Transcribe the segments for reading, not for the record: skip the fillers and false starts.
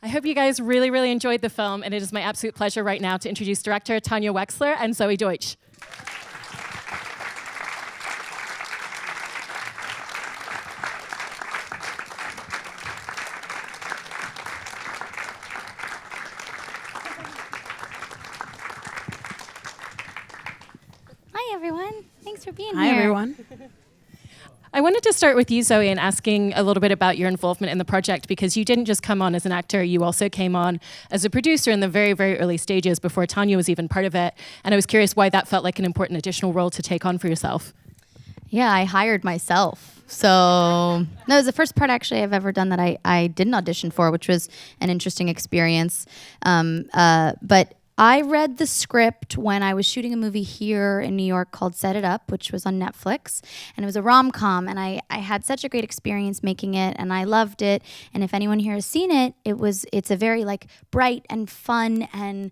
I hope you guys really, really enjoyed the film, and it is my absolute pleasure right now to introduce director Tanya Wezler and Zoey Deutch. Hi, everyone. Thanks for being here. Hi, everyone. I wanted to start with you, Zoey, and asking a little bit about your involvement in the project, because you didn't just come on as an actor, you also came on as a producer in the very, very early stages before Tanya was even part of it. And I was curious why that felt like an important additional role to take on for yourself. Yeah, I hired myself. So that was the first part actually I've ever done that I didn't audition for, which was an interesting experience. But I read the script when I was shooting a movie here in New York called Set It Up, which was on Netflix. And it was a rom-com, and I had such a great experience making it, and I loved it. And if anyone here has seen it, it's a very like bright and fun and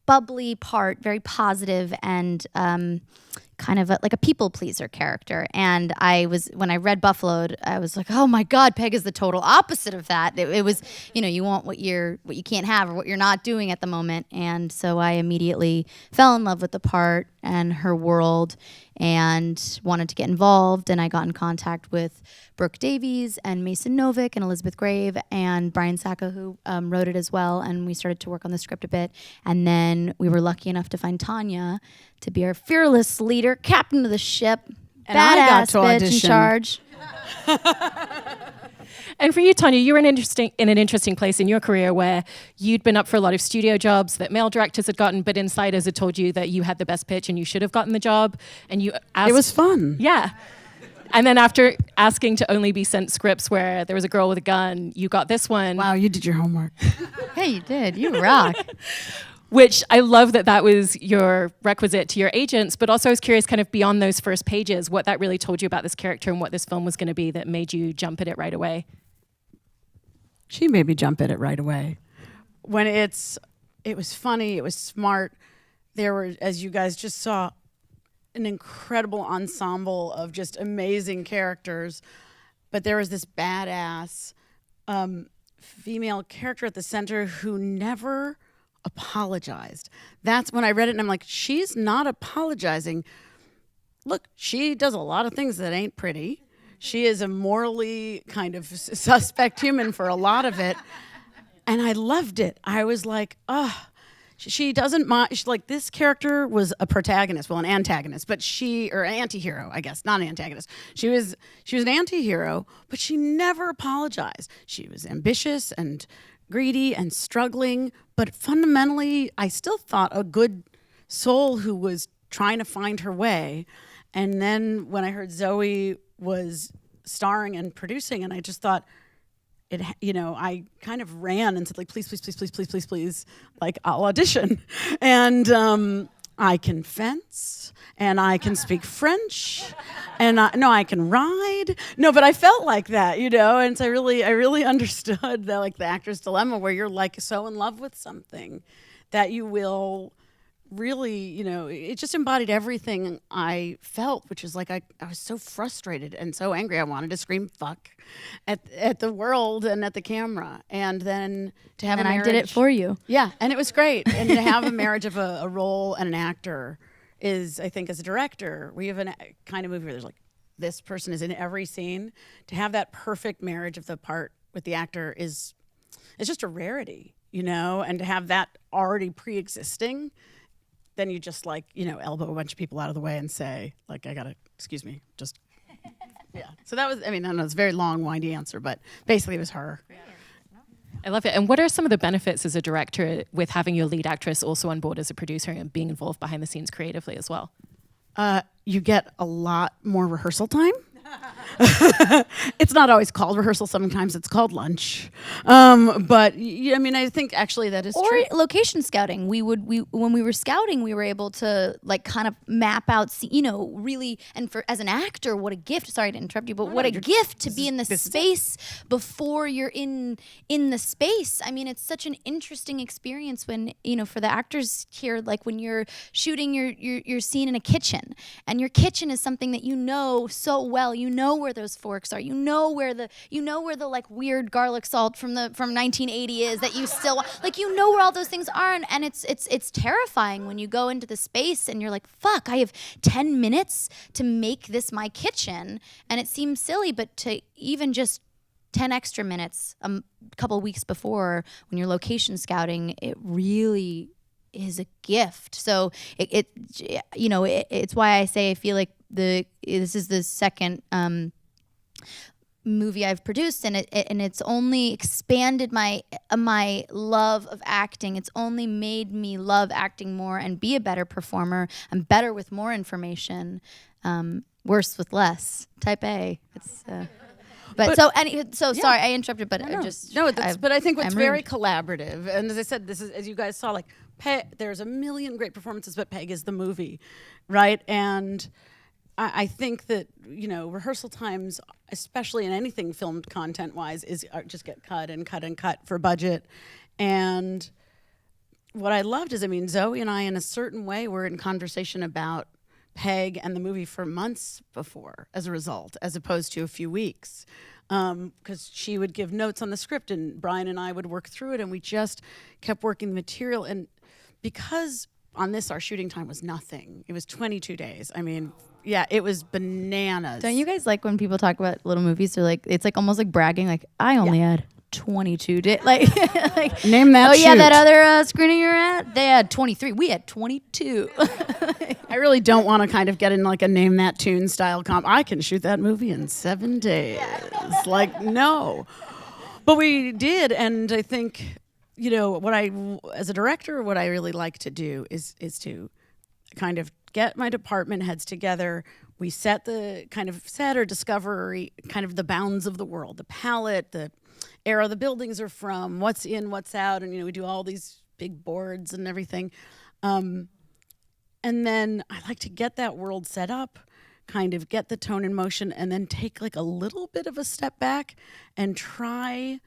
bubbly part, very positive and kind of like a people pleaser character. And when I read Buffaloed, I was like, oh my God, Peg is the total opposite of that. It was, you want what you can't have or what you're not doing at the moment. And so I immediately fell in love with the part and her world and wanted to get involved. And I got in contact with Brooke Davies and Mason Novick and Elizabeth Grave and Brian Sacco, who wrote it as well. And we started to work on the script a bit. And then we were lucky enough to find Tanya to be our fearless leader, captain of the ship, and I got to bitch audition. in charge. And for you, Tanya, you were in an interesting place in your career where you'd been up for a lot of studio jobs that male directors had gotten, but insiders had told you that you had the best pitch and you should have gotten the job. And you asked, It was fun. Yeah. And then after asking to only be sent scripts where there was a girl with a gun, you got this one. Wow, you did your homework. Hey, you did. You rock. Which I love that was your requisite to your agents, but also I was curious kind of beyond those first pages, what that really told you about this character and what this film was going to be that made you jump at it right away. She made me jump at it right away. When it was funny, it was smart. There were, as you guys just saw, an incredible ensemble of just amazing characters. But there was this badass female character at the center who never apologized. That's when I read it and I'm like, she's not apologizing. Look, she does a lot of things that ain't pretty. She is a morally kind of suspect human for a lot of it. And I loved it. I was like, she doesn't mind. Like, this character was a protagonist, well, an antagonist, but or an anti-hero, I guess, not an antagonist. She was an anti-hero, but she never apologized. She was ambitious and greedy and struggling, but fundamentally, I still thought a good soul who was trying to find her way. And then when I heard Zoey was starring and producing, and I just thought, I kind of ran and said, like, please, like, I'll audition. And I can fence, and I can speak French, and I can ride. No, but I felt like that, and so I really understood the actor's dilemma, where you're like so in love with something that you will really, it just embodied everything I felt, which is like I was so frustrated and so angry. I wanted to scream fuck at the world and at the camera. And then to have And a marriage. I did it for you. Yeah, and it was great. And to have a marriage of a role and an actor is, I think, as a director, we have a kind of movie where there's like, this person is in every scene. To have that perfect marriage of the part with the actor it's just a rarity, and to have that already pre-existing, then you just elbow a bunch of people out of the way and say, like, excuse me, just, yeah. So that was, I don't know, it's a very long, windy answer, but basically it was her. I love it. And what are some of the benefits as a director with having your lead actress also on board as a producer and being involved behind the scenes creatively as well? You get a lot more rehearsal time. It's not always called rehearsal. Sometimes it's called lunch. But I think actually that is true. Or location scouting. When we were scouting, we were able to kind of map out, really, and as an actor, what a gift. Sorry to interrupt you, but what a gift to be in the space before you're in the space. It's such an interesting experience when, for the actors here, like when you're shooting your scene in a kitchen, and your kitchen is something that so well. You know where those forks are. You know where the like weird garlic salt from 1980 is that you still like. You know where all those things are, and it's terrifying when you go into the space and you're like, fuck, I have 10 minutes to make this my kitchen, and it seems silly, but to even just 10 extra minutes a couple weeks before when you're location scouting, it really is a gift. So it's why I say I feel like this is the second movie I've produced, and it's only expanded my love of acting. It's only made me love acting more and be a better performer. I'm better with more information, worse with less. Type A. It's sorry I interrupted, but but I think what's very collaborative, and as I said, this is, as you guys saw, like there's a million great performances, but Peg is the movie, right? And I think that rehearsal times, especially in anything filmed content wise, just get cut and cut and cut for budget. And what I loved is, Zoey and I, in a certain way, were in conversation about Peg and the movie for months before, as a result, as opposed to a few weeks, because she would give notes on the script and Brian and I would work through it, and we just kept working the material. And because on this our shooting time was nothing, it was 22 days. It was bananas. Don't you guys like when people talk about little movies? They're like, it's like almost like bragging, like, I only had 22 days. Like name that. Oh yeah, that other screening you're at, they had 23. We had 22. I really don't want to kind of get in like a name that tune style comp. I can shoot that movie in 7 days. Like, no. But we did, and I think, as a director, what I really like to do is to kind of get my department heads together. We set the kind of or discovery, kind of the bounds of the world, the palette, the era the buildings are from, what's in, what's out, and we do all these big boards and everything. And then I like to get that world set up, kind of get the tone in motion, and then take like a little bit of a step back and try.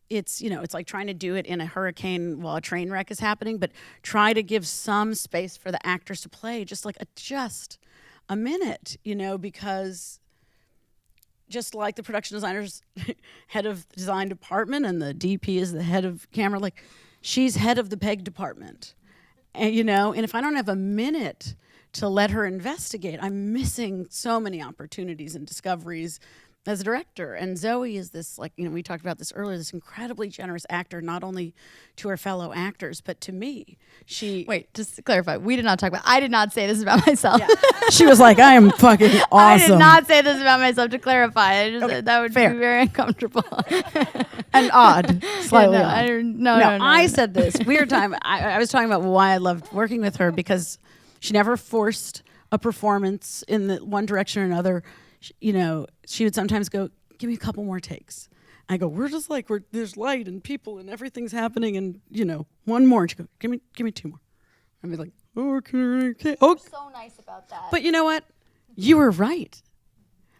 It's like trying to do it in a hurricane while a train wreck is happening, but try to give some space for the actors to play, just a minute, because just like the production designer's head of the design department and the DP is the head of camera, like she's head of the Peg department. And, and if I don't have a minute to let her investigate, I'm missing so many opportunities and discoveries as a director. And Zoey is this, we talked about this earlier, this incredibly generous actor, not only to her fellow actors, but to me. Wait, just to clarify, I did not say this about myself. Yeah. She was like, I am fucking awesome. I did not say this about myself, to clarify. That would fair. be very uncomfortable. And odd, slightly odd. No, I said this, weird time. I was talking about why I loved working with her, because she never forced a performance in the one direction or another. She would sometimes go, give me a couple more takes. I go, there's light and people and everything's happening, and one more. And she go, give me 2 more. I'd be like, okay. You're so nice about that. But you know what? You were right.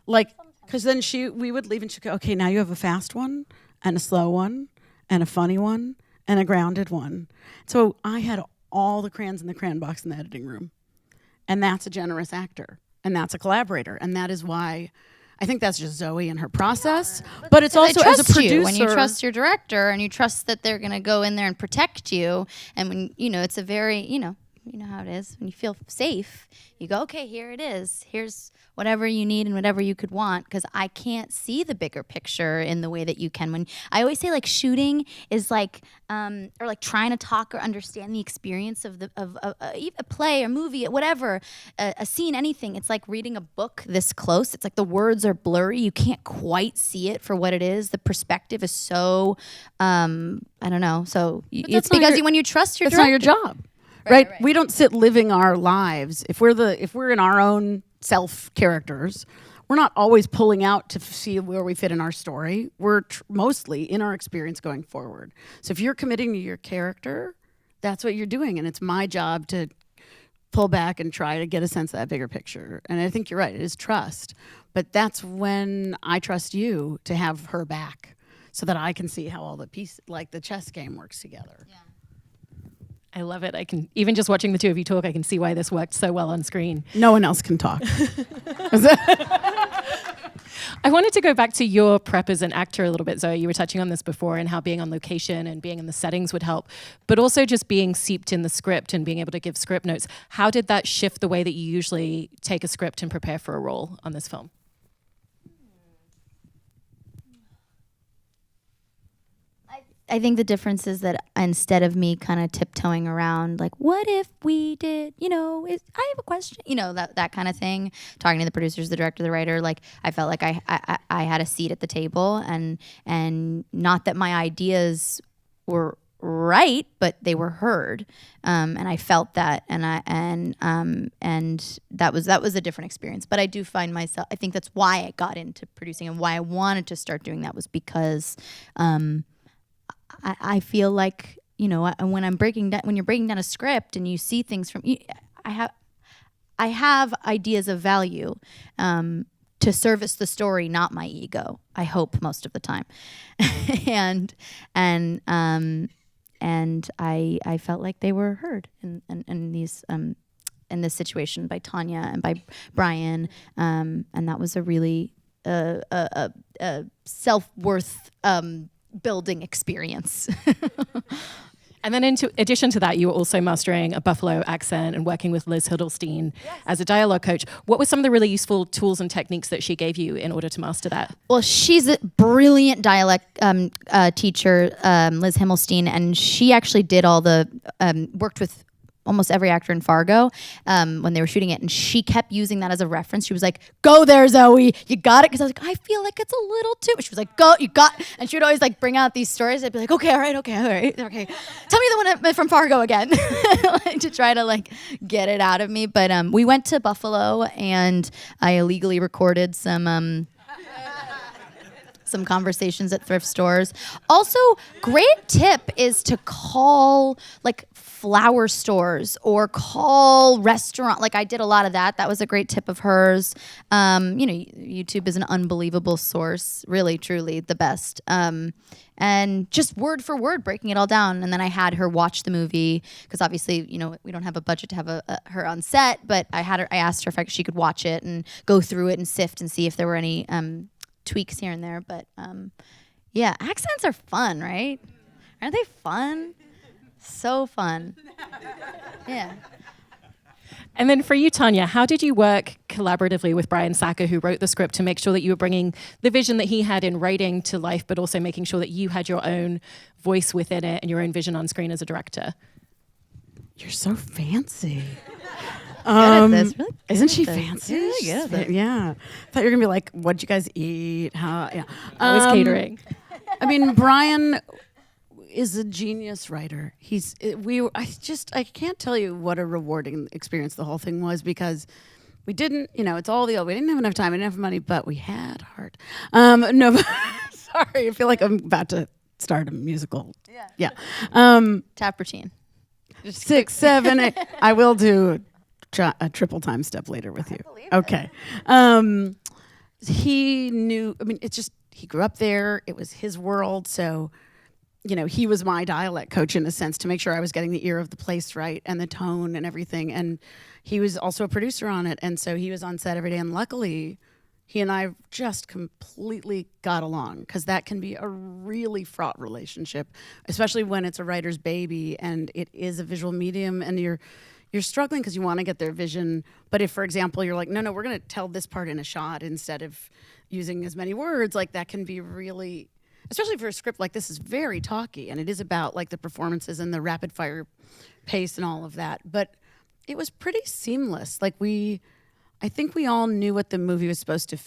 Because then we would leave and she'd go, okay, now you have a fast one and a slow one and a funny one and a grounded one. So I had all the crayons in the crayon box in the editing room. And that's a generous actor. And that's a collaborator. And that is why I think that's just Zoey and her process. Yeah. But it's also as a producer. When you trust your director and you trust that they're going to go in there and protect you. And when, it's a very, you know how it is. When you feel safe, you go, okay, here it is. Here's whatever you need and whatever you could want, because I can't see the bigger picture in the way that you can. When I always say, like, shooting is like, or like trying to talk or understand the experience of a play or movie, whatever, a scene, anything. It's like reading a book this close. It's like the words are blurry. You can't quite see it for what it is. The perspective is so, I don't know. So it's because when you trust your director. That's not your job. Right? We don't sit living our lives. If we're in our own self characters, we're not always pulling out to see where we fit in our story. We're mostly in our experience going forward. So if you're committing to your character, that's what you're doing. And it's my job to pull back and try to get a sense of that bigger picture. And I think you're right. It is trust. But that's when I trust you to have her back so that I can see how all the pieces, like the chess game, works together. Yeah. I love it. I can, even just watching the two of you talk, I can see why this worked so well on screen. No one else can talk. I wanted to go back to your prep as an actor a little bit, Zoe. You were touching on this before and how being on location and being in the settings would help, but also just being seeped in the script and being able to give script notes. How did that shift the way that you usually take a script and prepare for a role on this film? I think the difference is that instead of me kind of tiptoeing around, like, what if we did, I have a question, that kind of thing, talking to the producers, the director, the writer, like, I felt like I had a seat at the table, and not that my ideas were right, but they were heard, and I felt that, and that was a different experience. But I do find myself, I think that's why I got into producing and why I wanted to start doing that, was because I feel like, when you're breaking down a script and you see things I have ideas of value to service the story, not my ego. I hope most of the time, and I felt like they were heard in this situation by Tanya and by Brian, and that was a really self-worth building experience. And then in addition to that, you were also mastering a Buffalo accent and working with Liz Hiddleston as a dialogue coach. What were some of the really useful tools and techniques that she gave you in order to master that? Well, she's a brilliant dialect teacher, Liz Himmelstein, and she actually did all the, worked with almost every actor in Fargo when they were shooting it, and she kept using that as a reference. She was like, "Go there, Zoe, you got it," because I was like, "I feel like it's a little too." She was like, "Go, you got," and she would always like bring out these stories. I'd be like, "Okay, all right, okay, tell me the one from Fargo again," like, to try to like get it out of me. But we went to Buffalo, and I illegally recorded some conversations at thrift stores. Also, great tip is to call like flower stores or call restaurant. Like, I did a lot of that. That was a great tip of hers. YouTube is an unbelievable source, really, truly the best. And just word for word, breaking it all down. And then I had her watch the movie because obviously, we don't have a budget to have her on set, but I asked her if she could watch it and go through it and sift and see if there were any tweaks here and there. But accents are fun, right? Aren't they fun? So fun. Yeah. And then for you, Tanya, how did you work collaboratively with Brian Sacker, who wrote the script, to make sure that you were bringing the vision that he had in writing to life, but also making sure that you had your own voice within it and your own vision on screen as a director? You're so fancy. Good at this. Really Isn't she good. fancy? Yeah, good. Yeah. I thought you were going to be like, what'd you guys eat? How? Yeah. Always catering. I mean, Brian is a genius writer. I can't tell you what a rewarding experience the whole thing was, because we didn't, it's all we didn't have enough time, we didn't have money, but we had heart. No, sorry, I feel like I'm about to start a musical. Yeah. Tap routine. 6, 7, 8. I will do a triple time step later with you. Okay. He knew, he grew up there. It was his world. So, he was my dialect coach in a sense, to make sure I was getting the ear of the place right and the tone and everything. And he was also a producer on it. And so he was on set every day. And luckily, he and I just completely got along, because that can be a really fraught relationship, especially when it's a writer's baby and it is a visual medium and you're struggling because you want to get their vision. But if, for example, you're like, no, we're going to tell this part in a shot instead of using as many words, like, that can be really, especially for a script like this, is very talky, and it is about like the performances and the rapid fire pace and all of that. But it was pretty seamless. Like, I think we all knew what the movie was supposed to,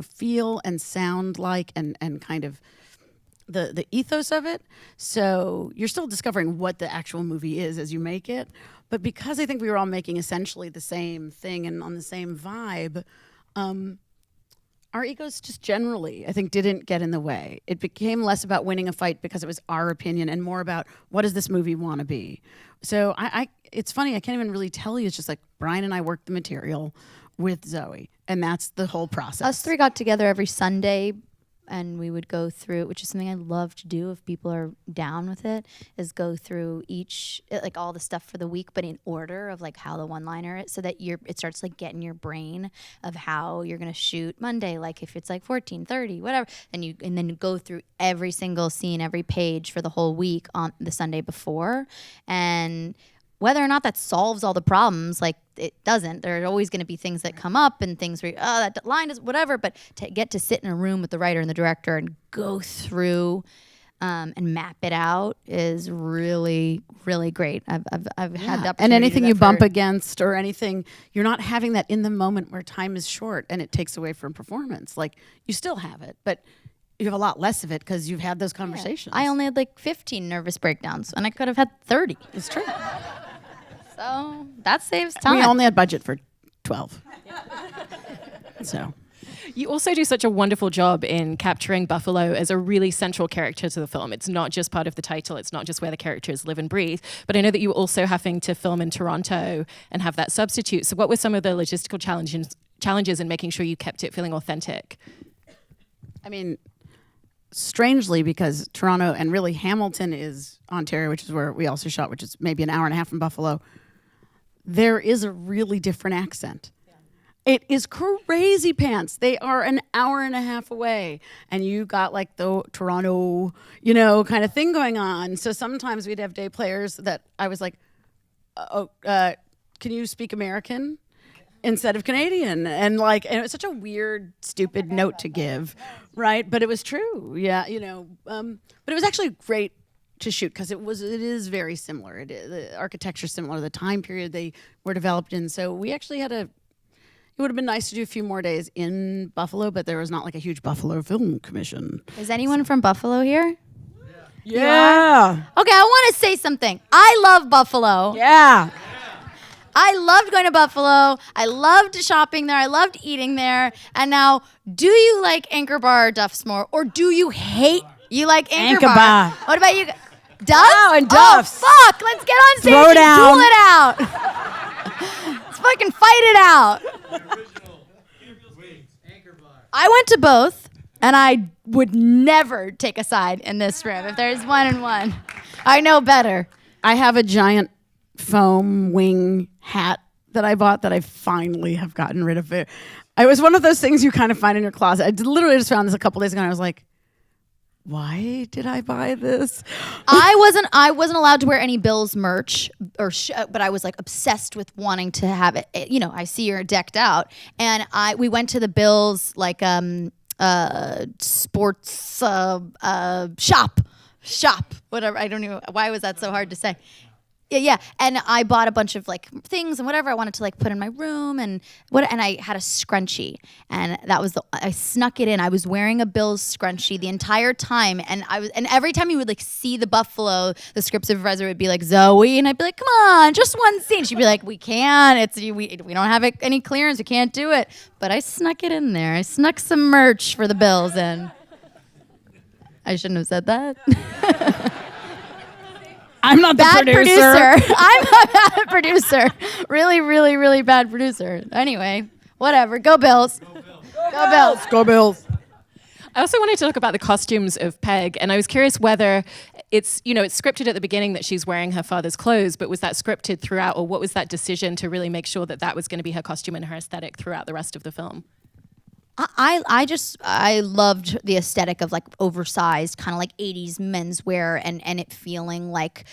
feel and sound like, and kind of the ethos of it. So you're still discovering what the actual movie is as you make it. But because I think we were all making essentially the same thing and on the same vibe, our egos just generally, I think, didn't get in the way. It became less about winning a fight because it was our opinion, and more about, what does this movie want to be? So it's funny, I can't even really tell you. It's just like Brian and I worked the material with Zoe, and that's the whole process. Us three got together every Sunday and we would go through, which is something I love to do if people are down with it, is go through like all the stuff for the week, but in order of like how the one-liner is, so that it starts like getting your brain of how you're gonna shoot Monday. Like if it's like 14:30, whatever, and then go through every single scene, every page for the whole week on the Sunday before, and whether or not that solves all the problems, like it doesn't. There are always going to be things that come up and things where, that line is whatever. But to get to sit in a room with the writer and the director and go through and map it out is really, really great. I've had the opportunity. And anything to do you that bump against or anything, you're not having that in the moment where time is short and it takes away from performance. Like you still have it, but you have a lot less of it because you've had those conversations. I only had like 15 nervous breakdowns, and I could have had 30. It's true. So that saves time. We only had budget for 12. So. You also do such a wonderful job in capturing Buffalo as a really central character to the film. It's not just part of the title. It's not just where the characters live and breathe. But I know that you were also having to film in Toronto and have that substitute. So what were some of the logistical challenges in making sure you kept it feeling authentic? I mean, strangely, because Toronto and really Hamilton is Ontario, which is where we also shot, which is maybe an hour and a half from Buffalo, there is a really different accent. It is crazy pants. They are an hour and a half away, and you got like the Toronto, kind of thing going on. So sometimes we'd have day players that I was like, can you speak American instead of Canadian? And it was such a weird, stupid note to give, right? But it was true, yeah, but it was actually great to shoot because it is very similar. The architecture is similar, the time period they were developed in. So we actually had it would have been nice to do a few more days in Buffalo, but there was not like a huge Buffalo Film Commission. Is anyone from Buffalo here? Yeah. Okay, I want to say something. I love Buffalo. Yeah. I loved going to Buffalo. I loved shopping there. I loved eating there. And now, do you like Anchor Bar or Duff's more? Or do you hate, you like Anchor Bar? What about you? Duff's? Oh, and Duff's. Oh, fuck. Let's get on stage Throw and down. duel it out. Let's fucking fight it out. I went to both, and I would never take a side in this room. If there's 1 and 1, I know better. I have a giant foam wing hat that I bought that I finally have gotten rid of. It was one of those things you kind of find in your closet. I literally just found this a couple days ago, and I was like, why did I buy this? I wasn't allowed to wear any Bills merch but I was like obsessed with wanting to have it. I see you're decked out, and we went to the Bills sports shop, whatever. I don't know why was that so hard to say. Yeah, and I bought a bunch of like things and whatever I wanted to like put in my room and I had a scrunchie, and that was I snuck it in. I was wearing a Bills scrunchie the entire time, and every time you would like see the Buffalo, the script supervisor would be like, Zoey, and I'd be like, come on, just one scene. She'd be like, we can't. We don't have any clearance. We can't do it. But I snuck it in there. I snuck some merch for the Bills in. I shouldn't have said that. I'm not the bad producer. I'm a bad producer. Really, really, really bad producer. Anyway, whatever. Go Bills. Go Bills. Go Bills. I also wanted to talk about the costumes of Peg, and I was curious whether it's scripted at the beginning that she's wearing her father's clothes, but was that scripted throughout, or what was that decision to really make sure that was going to be her costume and her aesthetic throughout the rest of the film? I loved the aesthetic of like oversized kind of like 80s menswear and it feeling like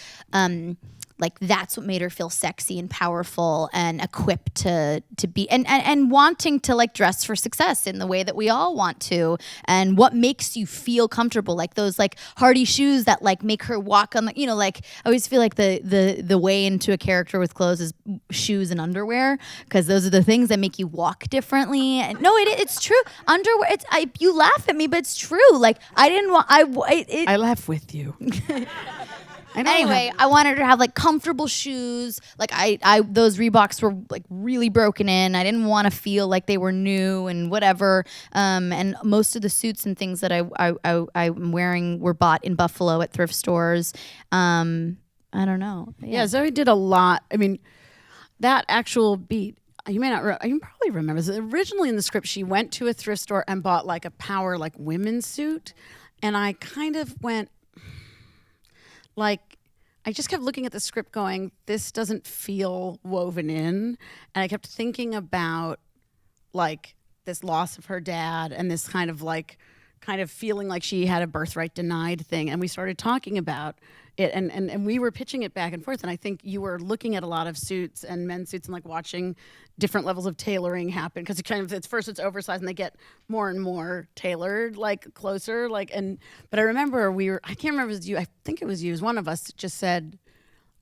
that's what made her feel sexy and powerful and equipped to be and wanting to like dress for success in the way that we all want to, and what makes you feel comfortable, like those like hardy shoes that like make her walk on the, like I always feel like the way into a character with clothes is shoes and underwear, because those are the things that make you walk differently. And no, it's true. Underwear, you laugh at me, but it's true. Like I laugh with you. Anyway, I wanted her to have like comfortable shoes. Like those Reeboks were like really broken in. I didn't want to feel like they were new and whatever. And most of the suits and things that I'm wearing were bought in Buffalo at thrift stores. I don't know. Yeah, Zoey did a lot. I mean, that actual beat, you may not, you probably remember this. Originally in the script, she went to a thrift store and bought like a power like women's suit. And I kind of went like, I just kept looking at the script going, this doesn't feel woven in. And I kept thinking about like this loss of her dad and this kind of feeling like she had a birthright denied thing. And we started talking about it and we were pitching it back and forth. And I think you were looking at a lot of suits and men's suits and like watching different levels of tailoring happen. Cause it's first it's oversized and they get more and more tailored, like closer. But I remember I can't remember if it was you. I think it was you. It was one of us just said,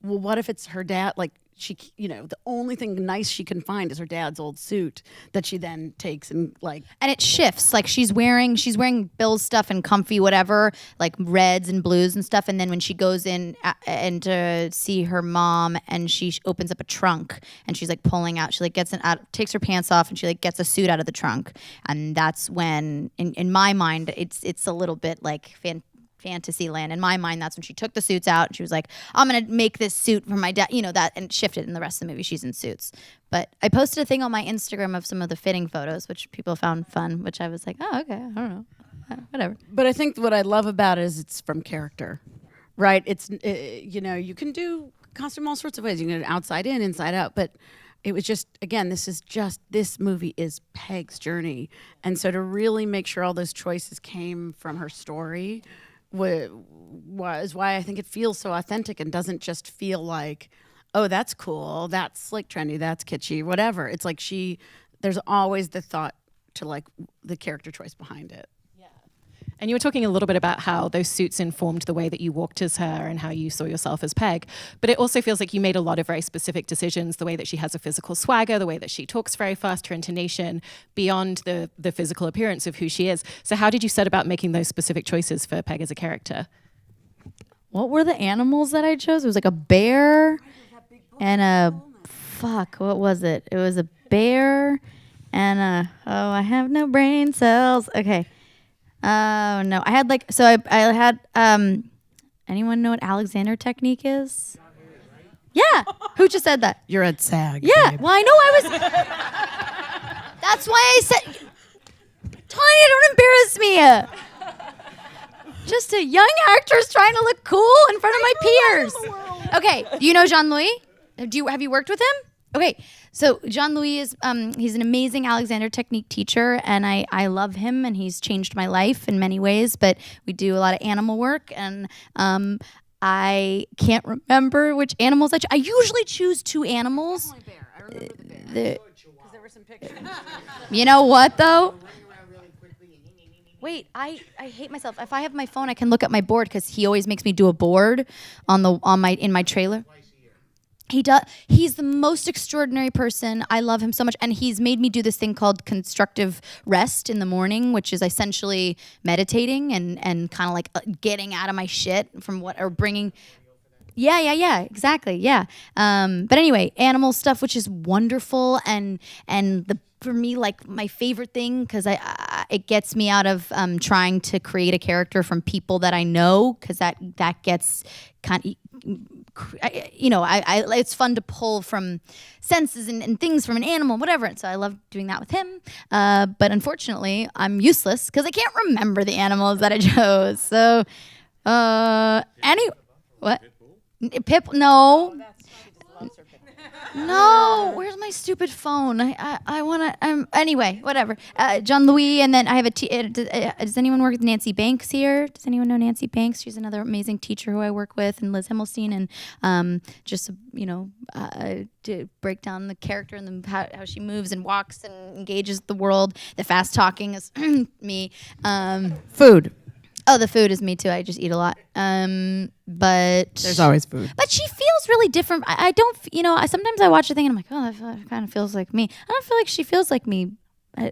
well, what if it's her dad? Like she, the only thing nice she can find is her dad's old suit that she then takes and like. And it shifts. Like she's wearing Bill's stuff and comfy whatever, like reds and blues and stuff. And then when she goes in and to see her mom, and she opens up a trunk and she's like pulling out. She like takes her pants off and she like gets a suit out of the trunk. And that's when, in my mind, it's a little bit like fantasy land. In my mind, that's when she took the suits out and she was like, I'm gonna make this suit for my dad, that, and shifted. In the rest of the movie she's in suits. But I posted a thing on my Instagram of some of the fitting photos, which people found fun, which I was like, oh, okay, I don't know, whatever. But I think what I love about it is it's from character, right? You can do costume all sorts of ways. You can do it outside in, inside out, but it was just, again, this movie is Peg's journey. And so to really make sure all those choices came from her story was why I think it feels so authentic and doesn't just feel like, oh, that's cool, that's like trendy, that's kitschy, whatever. It's like there's always the thought to like the character choice behind it. And you were talking a little bit about how those suits informed the way that you walked as her and how you saw yourself as Peg. But it also feels like you made a lot of very specific decisions, the way that she has a physical swagger, the way that she talks very fast, her intonation, beyond the physical appearance of who she is. So how did you set about making those specific choices for Peg as a character? What were the animals that I chose? It was like a bear and what was it? It was a bear and I have no brain cells. Okay. Oh no, I had I had anyone know what Alexander technique is? Yeah, who just said that? You're at SAG. Yeah, babe. well I know I was. That's why I said, Tanya, don't embarrass me. Just a young actress trying to look cool in front of my peers. Okay, do you know Jean-Louis? Have you worked with him? Okay, so Jean-Louis is he's an amazing Alexander technique teacher, and I love him, and he's changed my life in many ways. But we do a lot of animal work, and I can't remember which animals I usually choose two animals. Definitely bear. I remember the bear. Because there were some pictures. You know what though? Wait, I hate myself. If I have my phone, I can look at my board because he always makes me do a board in my trailer. He does. He's the most extraordinary person. I love him so much. And he's made me do this thing called constructive rest in the morning, which is essentially meditating and kind of like getting out of my shit bringing. Yeah, exactly. Yeah. But anyway, animal stuff, which is wonderful. And for me, like my favorite thing, because it gets me out of trying to create a character from people that I know, because that gets kind of, it's fun to pull from senses and things from an animal, whatever. And so I love doing that with him. But unfortunately, I'm useless because I can't remember the animals that I chose. So, what? Pip? No. No, where's my stupid phone? I want to, anyway, whatever. Jean-Louis, and then I have does anyone work with Nancy Banks here? Does anyone know Nancy Banks? She's another amazing teacher who I work with, and Liz Himmelstein, and to break down the character and how she moves and walks and engages the world. The fast talking is me. Food. Oh, the food is me too. I just eat a lot. But there's always food. But she feels really different. I don't, sometimes I watch a thing and I'm like, oh, that kind of feels like me. I don't feel like she feels like me. A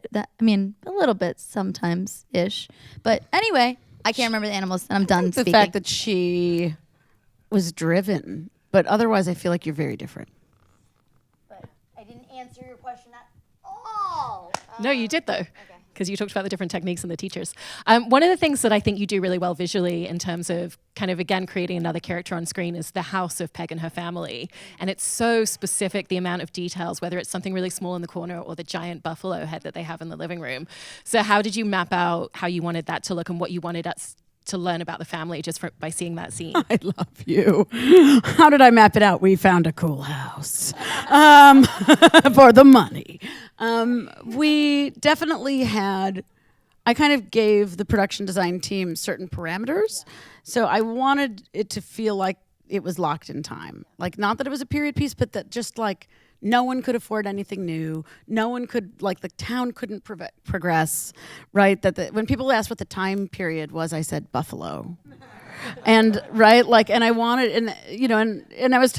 little bit sometimes ish. But anyway, I can't remember the animals, and I'm done speaking. The fact that she was driven, but otherwise, I feel like you're very different. But I didn't answer your question at all. No, you did though. Okay. because you talked about the different techniques and the teachers. One of the things that I think you do really well visually in terms of kind of, again, creating another character on screen is the house of Peg and her family. And it's so specific, the amount of details, whether it's something really small in the corner or the giant buffalo head that they have in the living room. So how did you map out how you wanted that to look and what you wanted us to learn about the family just by seeing that scene? I love you. How did I map it out? We found a cool house for the money. We definitely had, I kind of gave the production design team certain parameters. So I wanted it to feel like it was locked in time. Like, not that it was a period piece, but that just like no one could afford anything new. No one could, like, the town couldn't progress, right? When people asked what the time period was, I said Buffalo. And right, like, and I wanted, and you know, and I was,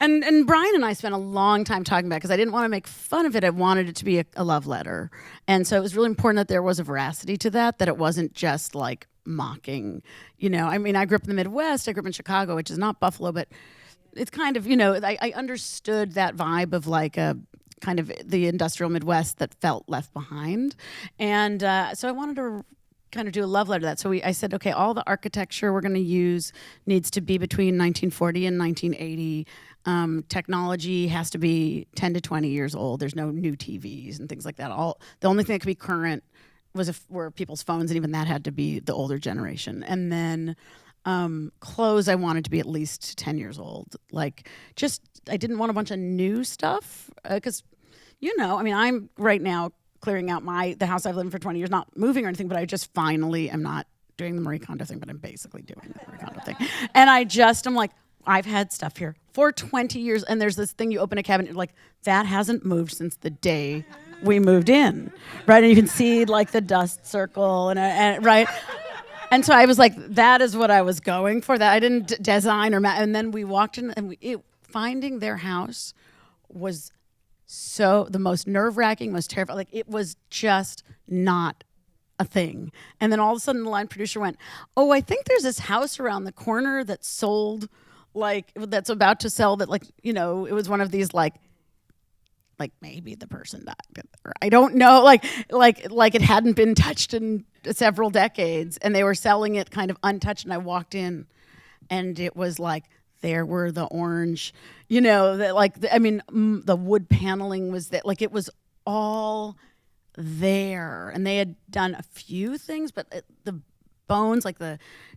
and Brian and I spent a long time talking about it because I didn't want to make fun of it. I wanted it to be a love letter, and so it was really important that there was a veracity to that it wasn't just like mocking. You know, I mean, I grew up in the Midwest. I grew up in Chicago, which is not Buffalo, but it's kind of, you know, I understood that vibe of like a kind of the industrial Midwest that felt left behind, and so I wanted to kind of do a love letter to that. So I said, okay, all the architecture we're going to use needs to be between 1940 and 1980. Technology has to be 10 to 20 years old. There's no new TVs and things like that. The only thing that could be current were people's phones, and even that had to be the older generation. And then clothes I wanted to be at least 10 years old. Like, just, I didn't want a bunch of new stuff because, you know, I mean, I'm right now clearing out the house I've lived in for 20 years, not moving or anything, but I just finally am not doing the Marie Kondo thing, but I'm basically doing the Marie Kondo thing. And I'm like, I've had stuff here for 20 years, and there's this thing, you open a cabinet, you're like, that hasn't moved since the day we moved in, right? And you can see like the dust circle, and right? And so I was like, that is what I was going for. That I didn't design and then we walked in, and finding their house was so the most nerve-wracking, most terrifying. Like, it was just not a thing. And then all of a sudden the line producer went, oh, I think there's this house around the corner that sold, like, that's about to sell, that, like, you know, it was one of these like maybe the person died. I don't know, like it hadn't been touched in several decades, and they were selling it kind of untouched. And I walked in, and it was like, there were the orange, you know, the wood paneling was that, like, it was all there, and they had done a few things, but the bones, like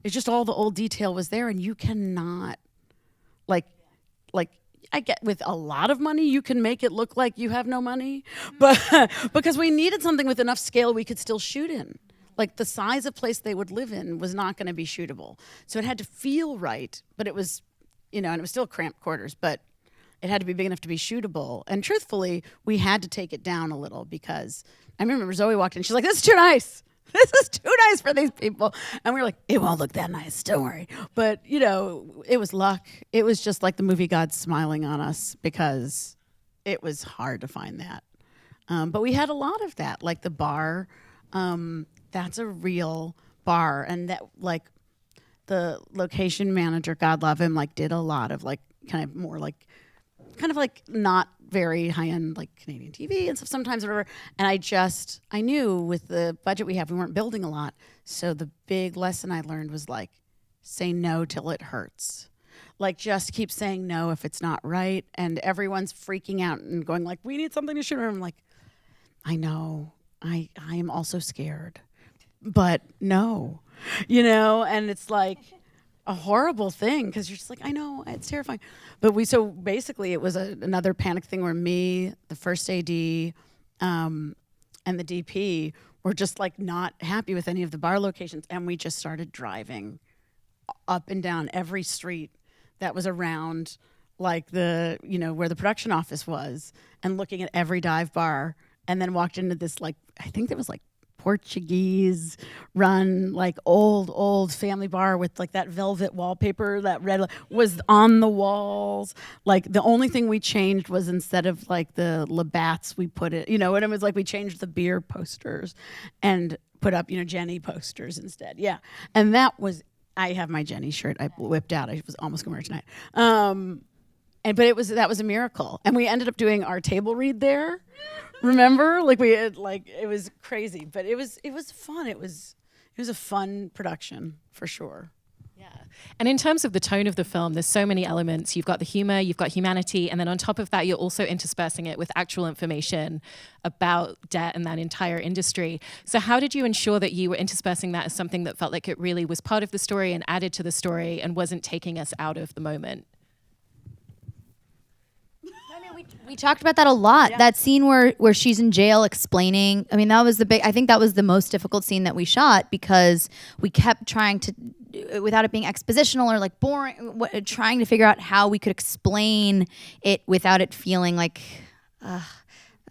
it's just all the old detail was there, and you cannot, like I get with a lot of money, you can make it look like you have no money, but because we needed something with enough scale we could still shoot in. Like, the size of place they would live in was not going to be shootable, so it had to feel right, but it was, you know, and it was still cramped quarters, but it had to be big enough to be shootable. And truthfully, we had to take it down a little, because I remember Zoey walked in, she's like, this is too nice. This is too nice for these people. And we were like, it won't look that nice, don't worry. But, you know, it was luck. It was just like the movie gods smiling on us, because it was hard to find that. But we had a lot of that, like the bar. That's a real bar. And that, like, the location manager, God love him, like, did a lot of, like, kind of not very high-end, like, Canadian TV and stuff sometimes, whatever. And I knew with the budget we have, we weren't building a lot. So the big lesson I learned was, like, say no till it hurts. Like, just keep saying no if it's not right. And everyone's freaking out and going like, we need something to shoot. I'm like, I know, I am also scared, but no, you know, and it's like a horrible thing, because you're just like, I know, it's terrifying. But so basically it was another panic thing where me, the first AD, and the DP were just like not happy with any of the bar locations, and we just started driving up and down every street that was around, like, the, you know, where the production office was, and looking at every dive bar, and then walked into this, like, I think there was like Portuguese run, like, old family bar with, like, that velvet wallpaper, that red was on the walls. Like, the only thing we changed was, instead of like the Labatt's, we put it, you know, and it was like we changed the beer posters and put up, you know, Jenny posters instead. Yeah. And that was, I have my Jenny shirt I whipped out. I was almost going to wear it tonight. But that was a miracle. And we ended up doing our table read there, Remember? Like it was crazy, but it was fun. It was a fun production for sure. Yeah. And in terms of the tone of the film, there's so many elements. You've got the humor, you've got humanity, and then on top of that, you're also interspersing it with actual information about debt and that entire industry. So how did you ensure that you were interspersing that as something that felt like it really was part of the story and added to the story and wasn't taking us out of the moment? We talked about that a lot. Yeah. That scene where she's in jail explaining. I mean, that was I think that was the most difficult scene that we shot because we kept trying to, without it being expositional or like boring, trying to figure out how we could explain it without it feeling like,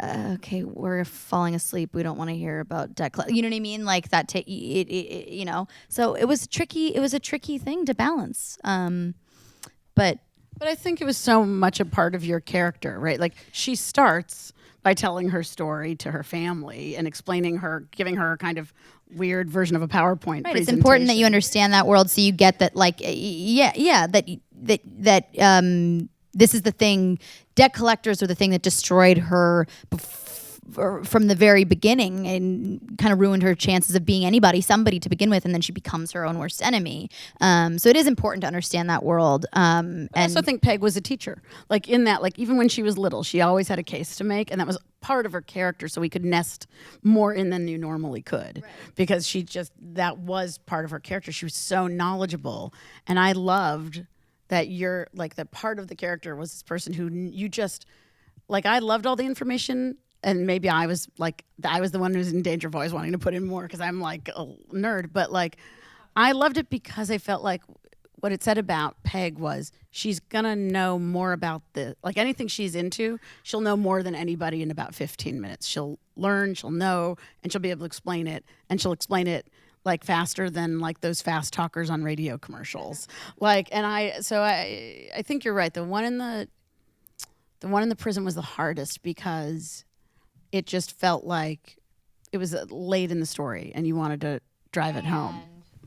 okay, we're falling asleep. We don't want to hear about debt. You know what I mean? Like that. You know. So it was tricky. It was a tricky thing to balance. But I think it was so much a part of your character, right? Like she starts by telling her story to her family and explaining giving her kind of weird version of a PowerPoint presentation. It's important that you understand that world so you get that, like, that this is the thing, debt collectors are the thing that destroyed her from the very beginning and kind of ruined her chances of being somebody to begin with, and then she becomes her own worst enemy. So it is important to understand that world. I also think Peg was a teacher. Like in that, like even when she was little, she always had a case to make, and that was part of her character, so we could nest more in than you normally could. Right. Because that was part of her character. She was so knowledgeable, and I loved that you're like the part of the character was this person who you just, like I loved all the information. And maybe I was the one who's in danger of always wanting to put in more because I'm like a nerd. But like, I loved it because I felt like what it said about Peg was she's gonna know more about like anything she's into, she'll know more than anybody in about 15 minutes. She'll learn, she'll know, and she'll be able to explain it. And she'll explain it like faster than like those fast talkers on radio commercials. Like, and I think you're right. The one in the prison was the hardest because it just felt like it was late in the story and you wanted to drive it home.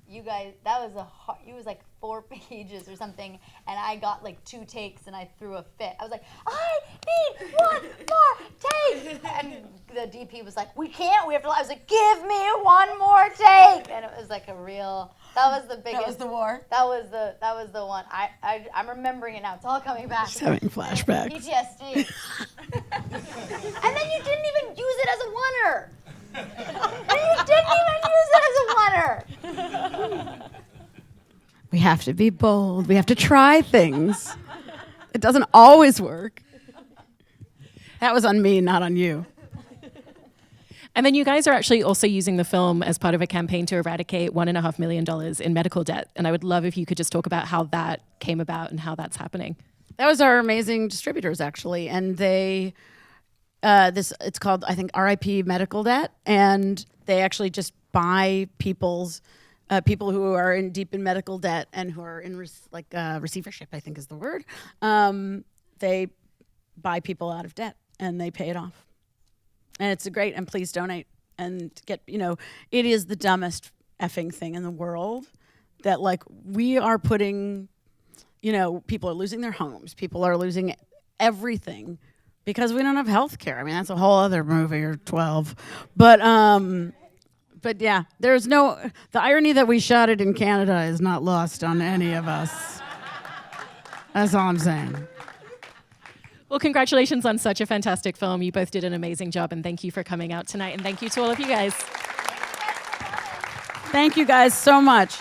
You guys, it was like 4 pages or something, and I got like 2 takes and I threw a fit. I was like, I need 1 more take. And the DP was like, we have to, I was like, give me 1 more take. And it was like that was the biggest. That was the war? That was the one. I'm remembering it now. It's all coming back. Just having flashbacks. PTSD. And then you didn't even use it as a oneer. We have to be bold. We have to try things. It doesn't always work. That was on me, not on you. And then you guys are actually also using the film as part of a campaign to eradicate $1.5 million in medical debt. And I would love if you could just talk about how that came about and how that's happening. That was our amazing distributors, actually. And they, it's called, I think, RIP Medical Debt. And they actually just buy people who are deep in medical debt and who are in receivership, I think is the word. They buy people out of debt and they pay it off. And it's great, and please donate and get, it is the dumbest effing thing in the world that like we are putting, people are losing their homes, people are losing everything because we don't have health care. I mean, that's a whole other movie or 12. But yeah, the irony that we shot it in Canada is not lost on any of us. That's all I'm saying. Well, congratulations on such a fantastic film. You both did an amazing job, and thank you for coming out tonight. And thank you to all of you guys. Thank you guys so much.